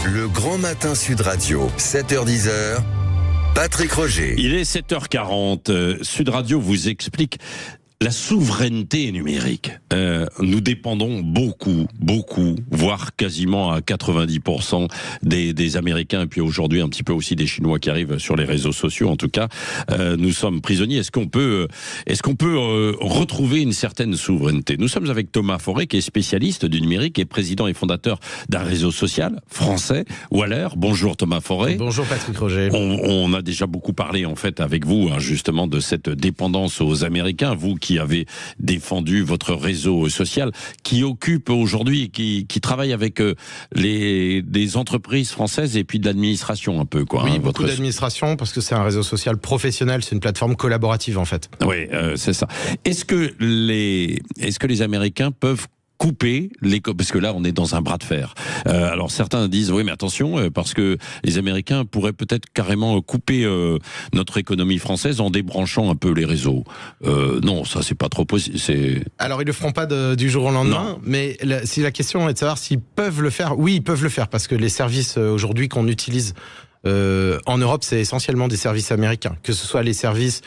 Le Grand Matin Sud Radio, 7h-10h, Patrick Roger. Il est 7h40. Sud Radio vous explique la souveraineté numérique. Nous dépendons beaucoup, voire quasiment à 90% des Américains, et puis aujourd'hui un petit peu aussi des Chinois qui arrivent sur les réseaux sociaux. En tout cas, nous sommes prisonniers. Est-ce qu'on peut retrouver une certaine souveraineté? Nous sommes avec Thomas Forêt, qui est spécialiste du numérique et président et fondateur d'un réseau social français, Waller. Bonjour Thomas Forêt. Bonjour Patrick Roger. On a déjà beaucoup parlé en fait avec vous, justement, de cette dépendance aux Américains. Vous qui avez défendu votre réseau social, qui occupe aujourd'hui, qui travaille avec des entreprises françaises et puis de l'administration un peu, quoi. Oui, beaucoup d'administration, parce que c'est un réseau social professionnel, c'est une plateforme collaborative en fait. Oui, c'est ça. Est-ce que les Américains peuvent couper parce que là on est dans un bras de fer. Alors certains disent oui mais attention parce que les Américains pourraient peut-être carrément couper notre économie française en débranchant un peu les réseaux. Non, ça c'est pas trop possible. Alors ils le feront pas du jour au lendemain, mais si la question est de savoir s'ils peuvent le faire, oui ils peuvent le faire parce que les services aujourd'hui qu'on utilise en Europe c'est essentiellement des services américains, que ce soit les services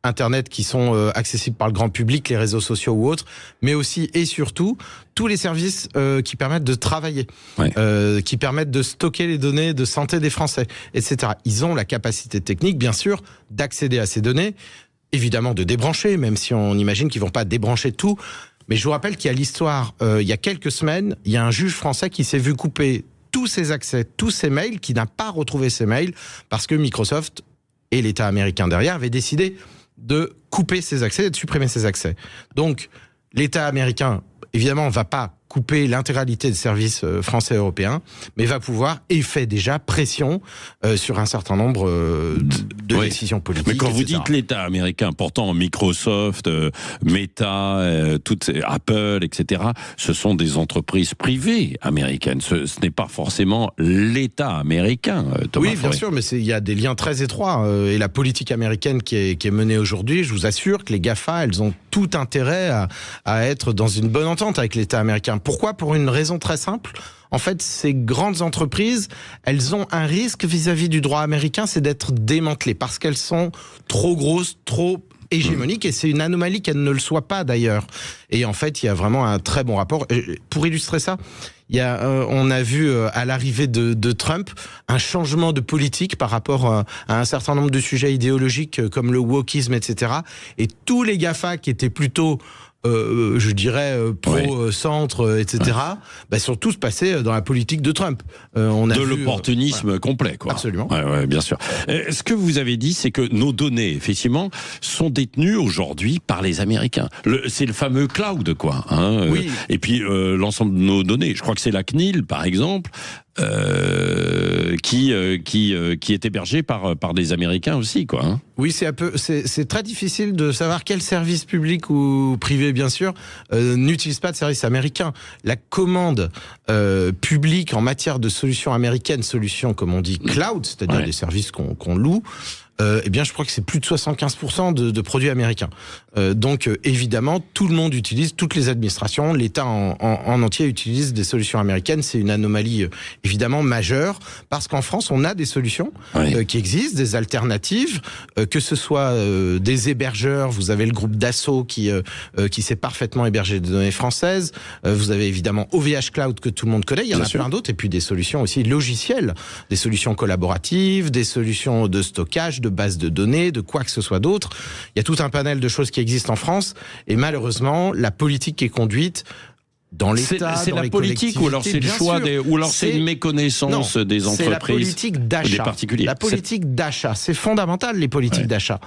Internet qui sont accessibles par le grand public, les réseaux sociaux ou autres, mais aussi et surtout tous les services qui permettent de travailler, qui permettent de stocker les données de santé des Français, etc. Ils ont la capacité technique, bien sûr, d'accéder à ces données, évidemment de débrancher, même si on imagine qu'ils vont pas débrancher tout. Mais je vous rappelle qu'il y a l'histoire, il y a quelques semaines, il y a un juge français qui s'est vu couper tous ses accès, tous ses mails, qui n'a pas retrouvé ses mails parce que Microsoft et l'État américain derrière avaient décidé de couper ses accès et de supprimer ses accès. Donc, l'État américain, évidemment, ne va pas couper l'intégralité des services français et européens, mais va pouvoir et fait déjà pression sur un certain nombre de décisions politiques. Mais quand vous etc. dites l'État américain, pourtant Microsoft, Meta, Apple, etc., ce sont des entreprises privées américaines. Ce n'est pas forcément l'État américain, Thomas Oui, Forêt. bien sûr, mais il y a des liens très étroits. Et la politique américaine qui est menée aujourd'hui, je vous assure que les GAFA, elles ont tout intérêt à être dans une bonne entente avec l'État américain. Pourquoi? Pour une raison très simple. En fait, ces grandes entreprises, elles ont un risque vis-à-vis du droit américain, c'est d'être démantelées parce qu'elles sont trop grosses, trop hégémoniques, et c'est une anomalie qu'elles ne le soient pas d'ailleurs. Et en fait, il y a vraiment un très bon rapport. Pour illustrer ça, on a vu à l'arrivée de Trump un changement de politique par rapport à un certain nombre de sujets idéologiques comme le wokisme, etc. Et tous les GAFA qui étaient plutôt je dirais pro-centre, etc. Sont tous passés dans la politique de Trump. On a de vu, l'opportunisme complet, quoi. Absolument. Ouais, bien sûr. Ce que vous avez dit, c'est que nos données, effectivement, sont détenues aujourd'hui par les Américains. C'est le fameux cloud, quoi. Oui. Et puis l'ensemble de nos données. Je crois que c'est la CNIL, par exemple, qui est hébergée par des Américains aussi, quoi. Oui, c'est très difficile de savoir quel service public ou privé, bien sûr, n'utilise pas de service américain. La commande publique en matière de solutions américaines, solutions comme on dit cloud, c'est-à-dire des services qu'on loue, eh bien, je crois que c'est plus de 75% de produits américains. Donc, évidemment, tout le monde utilise, toutes les administrations, l'État en entier utilise des solutions américaines. C'est une anomalie, évidemment, majeure, parce qu'en France, on a des solutions qui existent, des alternatives, que ce soit des hébergeurs. Vous avez le groupe Dassault qui sait parfaitement héberger des données françaises. Vous avez évidemment OVH Cloud que tout le monde connaît. Il y en a plein d'autres. Et puis des solutions aussi logicielles, des solutions collaboratives, des solutions de stockage, de base de données, de quoi que ce soit d'autre. Il y a tout un panel de choses qui existent en France, et malheureusement, la politique qui est conduite dans l'État, c'est la politique, ou alors c'est le choix ou alors c'est une méconnaissance des entreprises, c'est la politique d'achat, des particuliers. La politique d'achat, c'est fondamental, les politiques d'achat.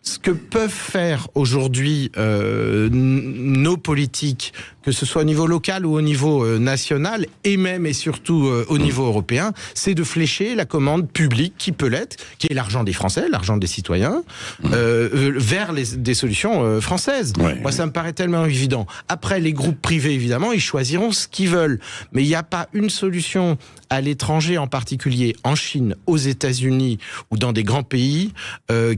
Ce que peuvent faire aujourd'hui nos politiques, que ce soit au niveau local ou au niveau national, et même et surtout au niveau européen, c'est de flécher la commande publique qui peut l'être, qui est l'argent des Français, l'argent des citoyens, vers des solutions françaises. Moi, ça me paraît tellement évident. Après, les groupes privés, évidemment, ils choisiront ce qu'ils veulent. Mais il n'y a pas une solution à l'étranger, en particulier en Chine, aux États-Unis ou dans des grands pays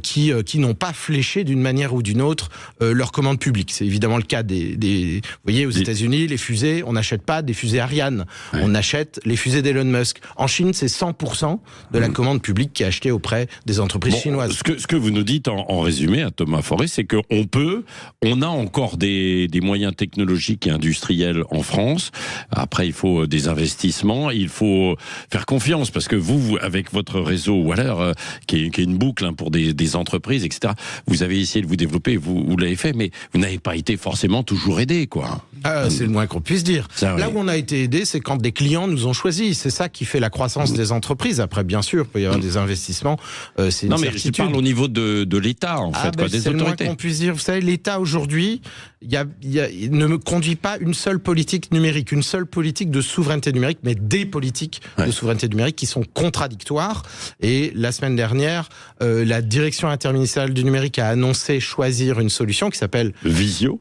qui n'ont pas pas flécher d'une manière ou d'une autre leurs commandes publiques. C'est évidemment le cas vous voyez, aux États-Unis, les fusées, on n'achète pas des fusées Ariane, on achète les fusées d'Elon Musk. En Chine, c'est 100% de la commande publique qui est achetée auprès des entreprises chinoises. Ce que vous nous dites en résumé, à Thomas Forest, c'est on a encore des moyens technologiques et industriels en France. Après, il faut des investissements, il faut faire confiance, parce que vous avec votre réseau Waller, qui est une boucle pour des entreprises, etc., vous avez essayé de vous développer, vous l'avez fait, mais vous n'avez pas été forcément toujours aidé, quoi. C'est le moins qu'on puisse dire. Ça, Là où on a été aidé, c'est quand des clients nous ont choisis. C'est ça qui fait la croissance des entreprises. Après, bien sûr, il peut y avoir des investissements. C'est une certitude. Je parle au niveau de l'État, en fait, des c'est autorités. Le moins qu'on puisse dire. Vous savez, l'État aujourd'hui, il ne me conduit pas une seule politique numérique, une seule politique de souveraineté numérique, mais des politiques de souveraineté numérique qui sont contradictoires. Et la semaine dernière, la direction interministérielle du numérique a annoncé choisir une solution qui s'appelle Visio,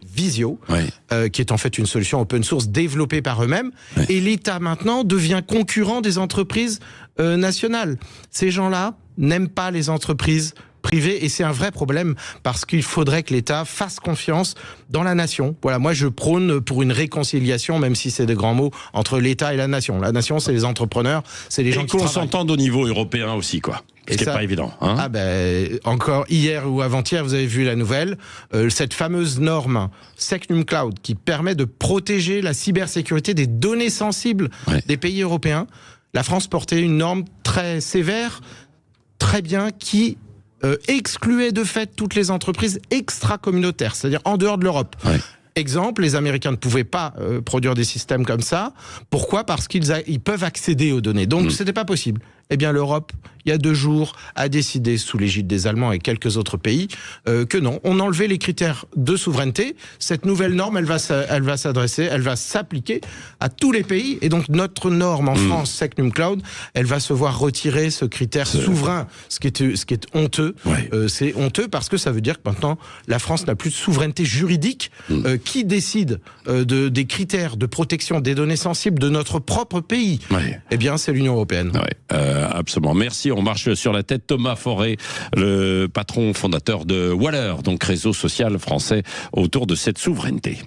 qui est en fait une solution open source développée par eux-mêmes. Et l'État maintenant devient concurrent des entreprises nationales. Ces gens-là n'aiment pas les entreprises privées, et c'est un vrai problème, parce qu'il faudrait que l'État fasse confiance dans la nation. Voilà, moi je prône pour une réconciliation, même si c'est des grands mots, entre l'État et la nation. La nation, c'est les entrepreneurs, c'est les gens qui travaillent. Et qu'on s'entende au niveau européen aussi, quoi. Ce qui n'est pas évident. Encore hier ou avant-hier, vous avez vu la nouvelle, cette fameuse norme Secnum Cloud qui permet de protéger la cybersécurité des données sensibles des pays européens. La France portait une norme très sévère, très bien, qui excluait de fait toutes les entreprises extra-communautaires, c'est-à-dire en dehors de l'Europe. Exemple, les Américains ne pouvaient pas produire des systèmes comme ça. Pourquoi ? Parce qu'ils peuvent accéder aux données. Donc, c'était pas possible. Eh bien, l'Europe, il y a 2 jours, a décidé, sous l'égide des Allemands et quelques autres pays, que non, on enlevait les critères de souveraineté. Cette nouvelle norme, elle va s'appliquer à tous les pays. Et donc, notre norme en France, Secnum Cloud, elle va se voir retirer ce critère souverain, ce qui est honteux. C'est honteux parce que ça veut dire que maintenant, la France n'a plus de souveraineté juridique. Qui décide des critères de protection des données sensibles de notre propre pays ? Eh bien, c'est l'Union européenne. Absolument. Merci. On marche sur la tête. Thomas Forest, le patron fondateur de Waller, donc réseau social français autour de cette souveraineté.